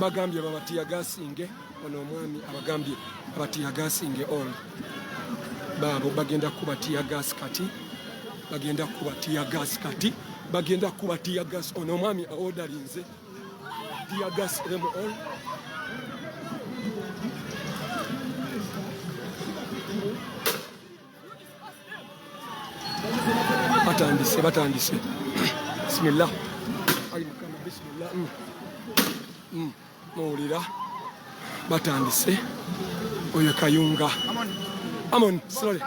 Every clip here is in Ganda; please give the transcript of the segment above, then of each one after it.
Bagambye babatiya gasinge ono omwami abagambye abatiya gasinge all babo bagenda kubatiya gas kati bagenda kubatiya gas kati bagenda kubatiya gas ono omwami aordarinze tiya gas remo all batandise bismillah ali mukama bismillah Mawulira batandise oyo Kayunga Amon sorry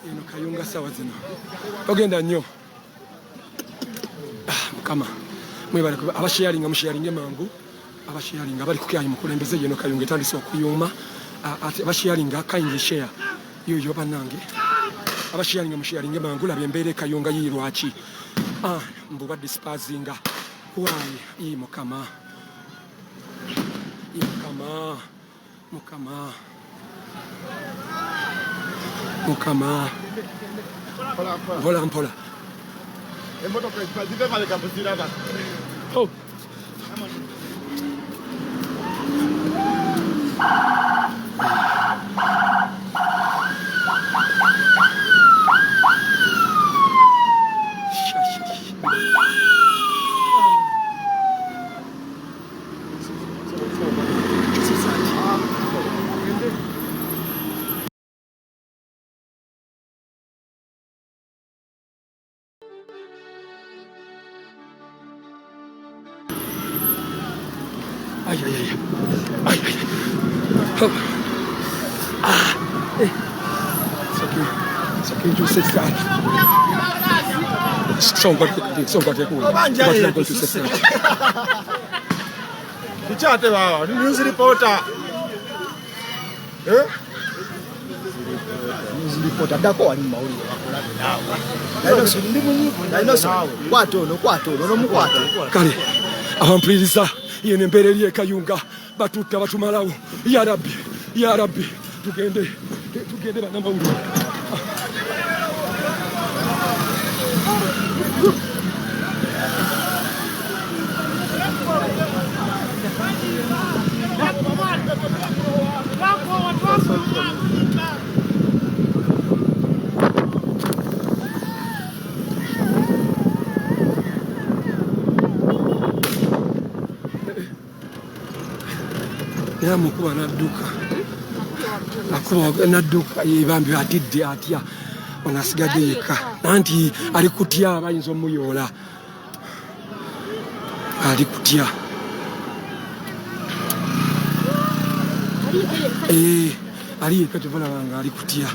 eno Kayunga sawa zino ogenda nnyo mukama mwebale abasharinga musharinge mangu abasharinga bali kukyayi mukulembeze yeno Kayunga etandise okuyuma abasharinga kindly share yoyo banange abasharinga musharinge mangu labe mbere Kayunga yirwachi mbuba dispazinga why mukama Mukama Vola oh Ay. Oh. It's okay, just sit down. Somebody go to sit down. Kichate wao, ni news reporter. News reporter dako ali mauli wakola. Ndi munyi, kwato, no mukwato. Kale, abampuliriza yene mbereriye Kayunga batutta batumalawo ya rabbi tugende bana mawulu Yamukuba nadduka yebambi atidde atya onasigadde yekka anti ali kutya bayinza omuyoola ali kutya ali yekka tebalabanga ali kutya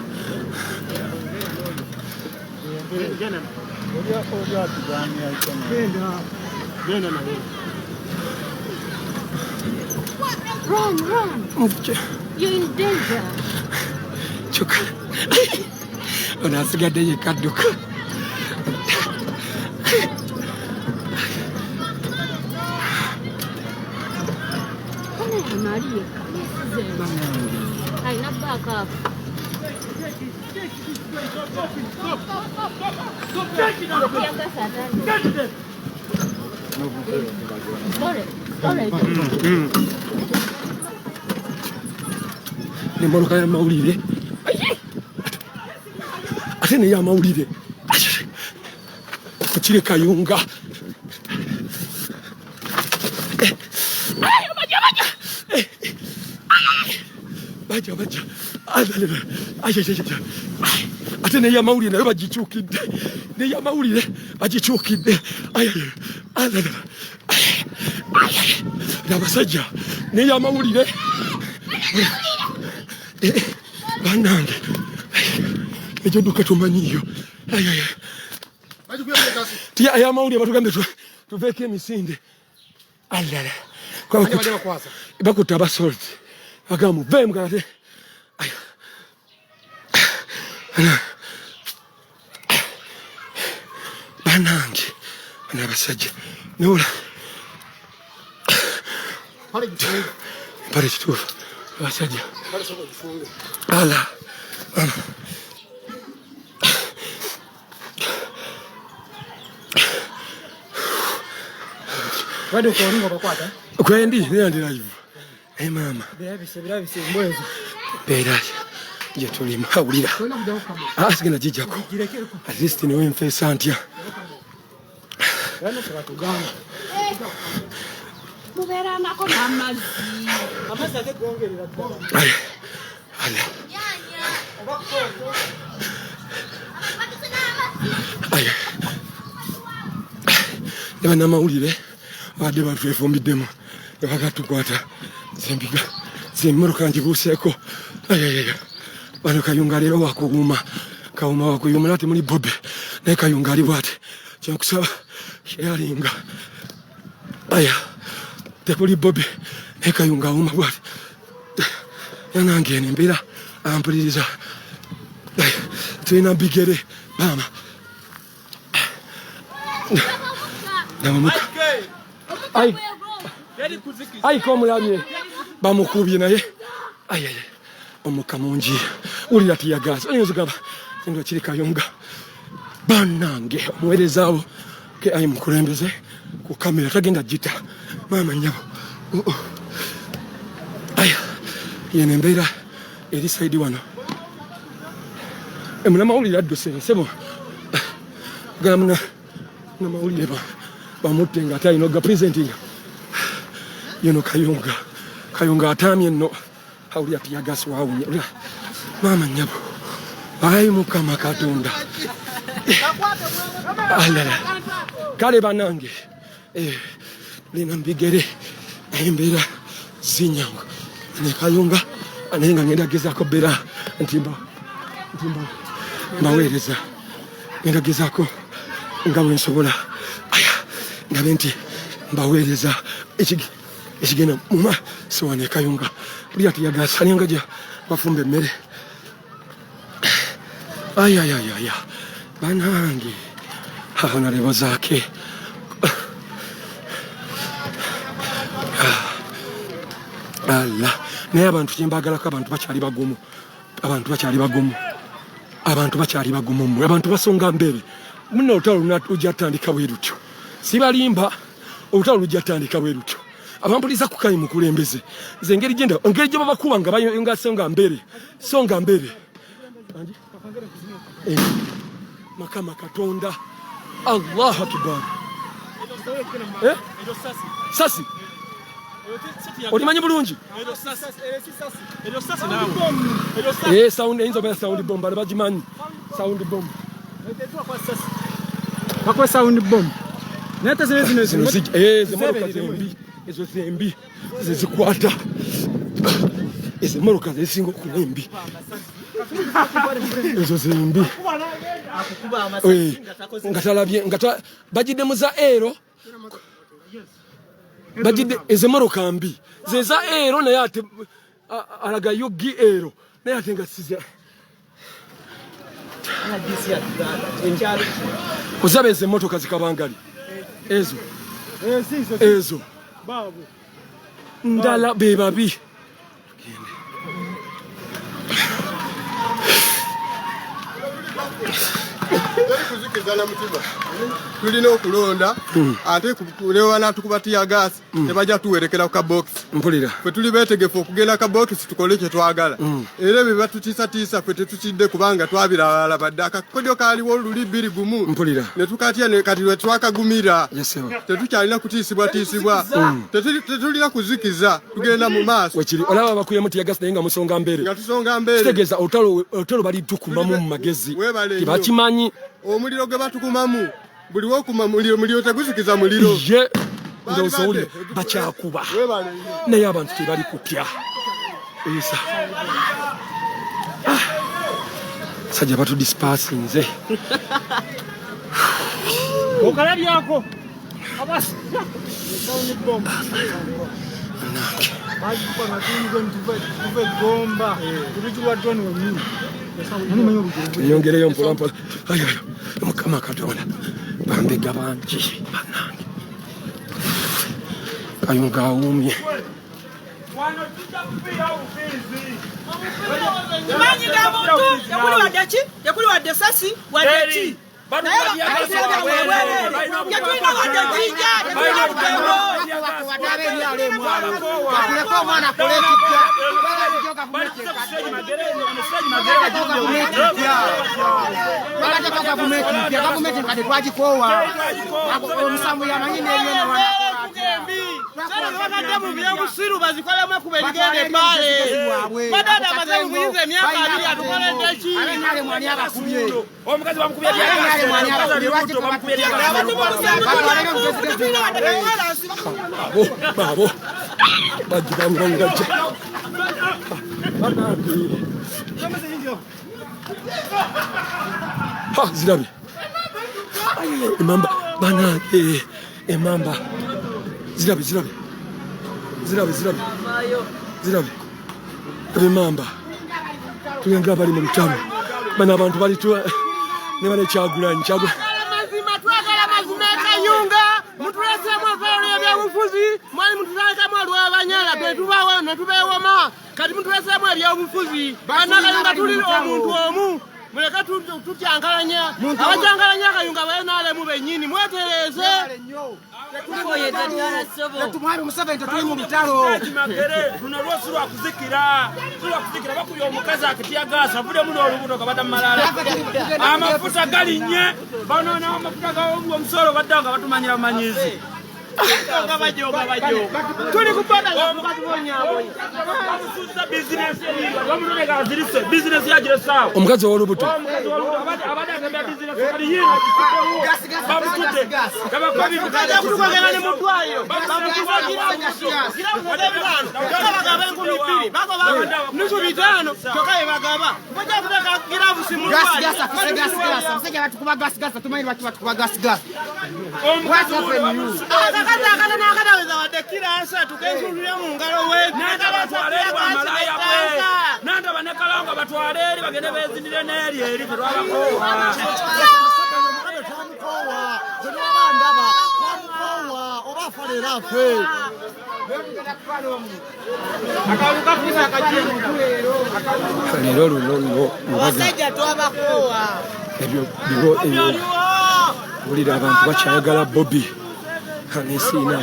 Run! You're in danger. Chuka. Onasigadde yekka adduka. n'emmoloka y'amawulire ate n'ey'amawulire Kukire Kayunga baja ate n'ey'amawulire nayo bagikyukidde n'ey'amawulire bagikyukidde abasajja n'ey'amawulire bannange ekyo dduka tumanyiyo ay'amawulire batugambe tuveeko emisinde alala bakutta abasolti bagamba muveemu kalate bannange bana abasajja nola mpale kituufu abasajja ala kwendi neya ndi live mama beera gye tulimu awulira sigenda gijjako at least niwe nfeesa ntya mubeerangako n'amazzi ne bannamawulire badde batwefumbidemu nebakatukwata zembiga zemmoroka ngibuuseeko bano Kayunga leero wakuwuuma kawuma wakuyuuma nate muli Bobi naye Kayunga ali bwate kyenkusaba sharinga tekuli Bobi naye Kayunga awuuma bwate yanange eno embeera ampuliriza tulina bigere maama namuka ayika omulabye bamukubye naye omuka mungi wulira tiyagaza oyinza ogamba endo kiri Kayunga bannange omuweerezaawo ke ayi mukulembeze ku kamera tagenda gita maama nnyabo yeno embeera eri saidi wano munamawulire adduse nsebo gana munamawulire bamutte nga ate alina ogapresentinga yeno Kayunga atamye nno awulira tiyagasi wawunya maama nnyabo ayi Mukama Katonda alala kale bannange lina mbigere embeera zinyanga ne Kayunga naye nga ngenda gezaako beera nti mbaweereza ngenda gezaako nga bwe nsobola ndabe nti mbaweereza ekigenda muma sowane Kayunga buli tiyagasa aliyo ngaja bafumba emmere bannange nalebo zaake naye abantu kyembagalako abantu bakyali bagumu mmwe abantu basonga mbere muno olutalo lujja tandika bwe lutyo sibalimba olutalo lujja tandika bwe lutyo abampuliza ku Kayi mukulembeze nze engeri gye babakuba nga bayonga songa mbere Mukama Katonda Allahu Akbar sasi olimanyi bulungi sound eyinza oba sound bomb bali bagimanyi sound bomb bakwe sound bomb nete zino zemoroka zembi ezo zembi zezikwata ezimoroka zesinga okuba embi ezo zembi nga talabye bagidde za ero bagidde ezimoroka mbi zeza ero naye ate alaga yogi ero naye ate nga siza ozaba ezo emmotoka zikabangali ezo ndala be babi Kezana mutima. Tulina okulonda ate kulewana tukubatiya gas tebaja tuwerekera ku box. Mpulira. Fwe tuli betegefu okugenda ka box tukole kye twagala. Era bye batutiisa fwe tetutidde kubanga twabirala badde akakodyo kaliwo luli bbiri gumu. Mpulira. Ne tukatya ne kati lwe twakagumira. Yesewa. Tetukyalina kutiisibwa. Tetulina kuzikiza tugenda mu maaso. Wekiri olaba bakuyemu tiya gas naye nga musonga mbere. Nga tusonga mbere. Kitegeeza otalo bali tukumamu mu magezi. Tibakimanyi. Omuliro gwe batukumamu buli wokuma muliro teguzikiza muliro. Ye ndowooza owulire bakyakuba naye abantu tebali kutya. Isa sajja batudispaasi nze okalabyako abasi yongereyo mpolampola. Mukama Katonda bambega bangi bannange Kayunga awuumye. Yakuli wadde sasi wadde ki? Bravo. Bajibangongaje. Ha, zirabe. Emamba bana emamba. Zirabe. Emamba. Tuyenga bali mu lutalo. Bana abantu bali tu ne bale kyagulanyi kyagula. Mwali mutulaka mwalu abanyala twetubawo netubewoma kati mutulesemu ebyobufuzi banakayunga tuli omuntu omu muleka tutyankalanya abakyankalanya akayunga bayenalemu bennyini mwetereze Tumwami Museveni tuli mu lutalo. Luno lwosi lwakuzikira bakubya omukazi akitya gaasi avuddemu n'olubuto kabadda mu malala amafuta galinnye banonawo amafuta g'omusolo badda nga batumanyira bumanyizi tuli kupata bizinesi yagire sawa omukazi w'olubuto nanda banekalanga batwale eri bagende bezindire n'eri eri tetwabakowa leero luno abasajja twabakowa ebyo wulira abantu bakyayagala Bobby kanesiina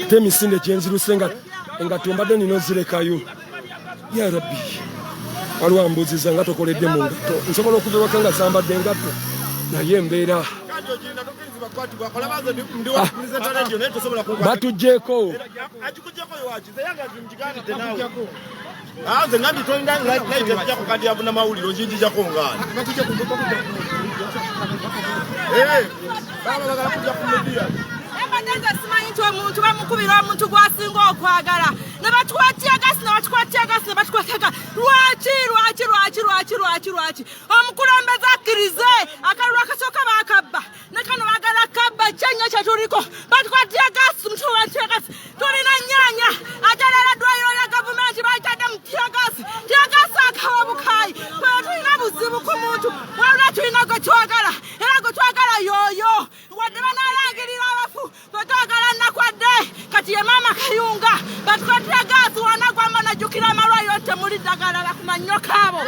temisinde gyenziruse nga tombadde nina ozirekayo. Ya Rabbi waliwo ambuuziza nga tokoledde mu ngatto nsobola okuva ewaka nga zambadde engatto naye embeera batugjeeko simanyi nti omuntu bamukubira omuntu gwasinga okwagala ne batukwatya gasi lwaki omukulembeze akkirize akalulu akasooka bakabba ne kano bagala kabba kyenyo kyetuliko batukwatya gasi mutuwatya gasi tulina nnyanya ajalala ddwaliro lya gavumenti bayitadde mu tyagasi akawa bukayi kwe tulina buzibu ku muntu wabula tulina gwe twagala era gwe twagala yooyo wadde banalangirira abafu twetwagala nakwadde kati ye maama Kayunga batukwatira gaasi wanagwamba najjukira amalwaliro temuli ddagala bakumannyo kaabo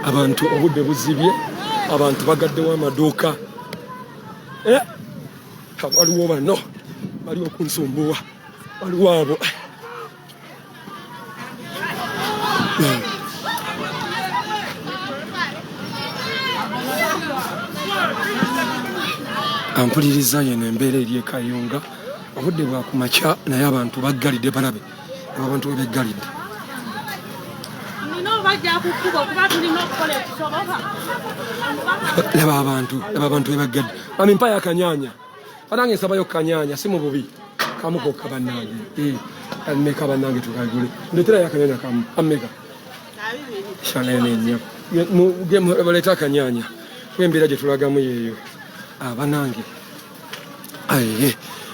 abantu obudde buzibye abantu bagaddewo amaduuka waliwo bano bali okunsumbuwa waliwo abo ampuliriza yeno embeera eri ekayunga obudde bwakumakya naye abantu baggalidde balabe abo abantu webeggalidde laba abantu webaggadde amimpa yakanyanya anange nsabayo kanyanya si mu bubi kamukokka bannange ameka bannange tukagule ndetera yakanyanya kamu ameka shanene nnyo baleta akanyanya wembeera gye tulagamu yeeyo abanange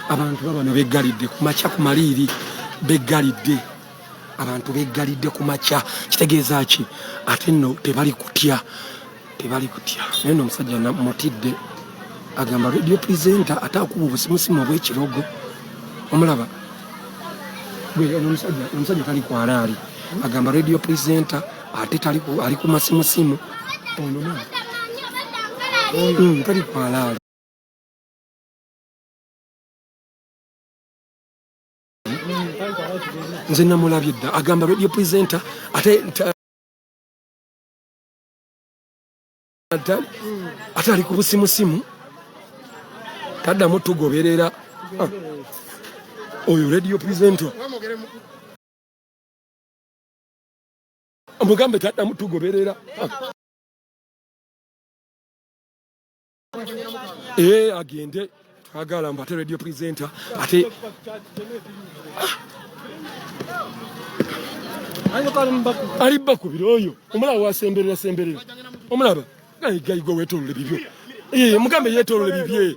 abantu babano beggalidde kumakya ku maliiri beggalidde abantu beggalidde ku makya kitegeeza ki ate nno tebali kutya naye nno omusajja mutidde agamba radio presenter ate akuba obusimusimu obw'ekirogo omulaba omusajja tali kwalaali agamba radio presenter ate ali ku masimusimu tali kwalaali nze namulabye dda agamba radio presenter ate ali ku busimusimu taddamu tugoberera oyo radio presenter mugambe taddamu tugoberera agende twagala mbu ate radio presenter ate alibba kubira oyo omulaba wasemberera omulaba gayigo wetolole bibyo mugambe yetolole bibye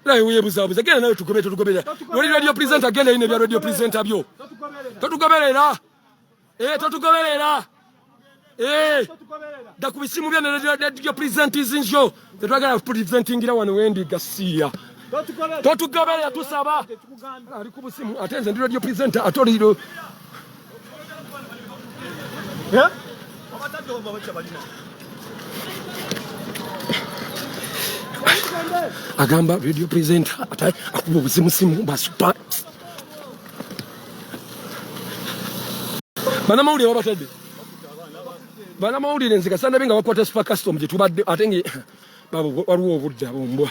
naye weyebuzabuza genda nawe tugoberera oli radio presenter agenda ine bya radio presenter byo totugoberera da ku bisimu bya radio presenters njo tetwagala presentingira wano wendi gasiya totugoberera tusaba ali ku busimu atenze ndi radio presenter atoliro agamba radio presenter ate akuba obusimusimu basupa banamawulire wabatadde banamawulire nzika sanda benga wakwata super custom gye tubadde ate nge waliwo obudde abombwa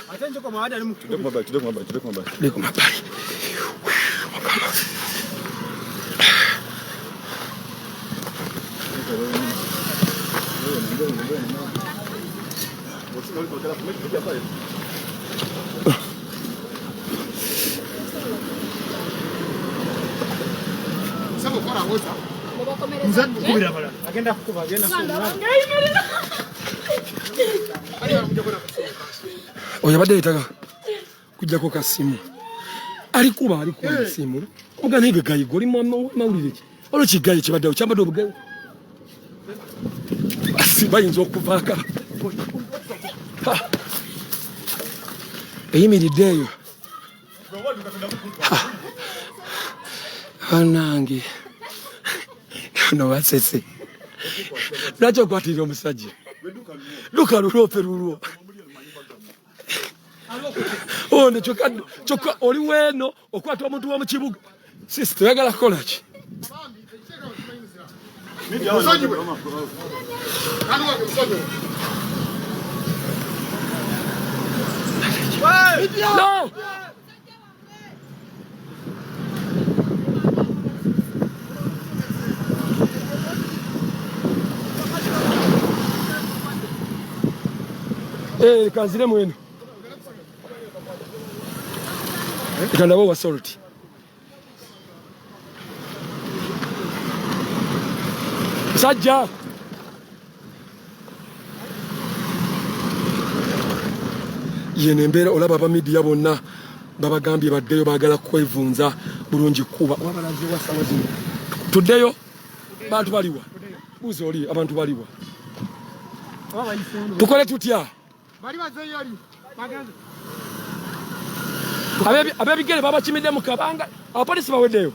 oyo badde yetaka kujjako kasimu alikuba esimu muganege gayigo oli mawulire ki olwo kigayi kibaddewo kyambadde obugayi bayinza okuvaaka eyimiridde eyo anange no wasese lwaki okwatirira omusajja luka lulwope lulwo ono kyokka oli weeno okwata omuntu wa mu kibuga sisi toyagala kukola ki no kanzire mweno kandabo wa salt sajja yene embeera olaba aba midiya bonna babagambye baddeyo baagala kwevunza bulungi kuba wabalaze wasawa zino tuddeyo bantu baliwa buuza oli abantu baliwa tukole tutya bali bazeyali bagenze abebigere babakimidde mu kabanga abapolisi baweddeyo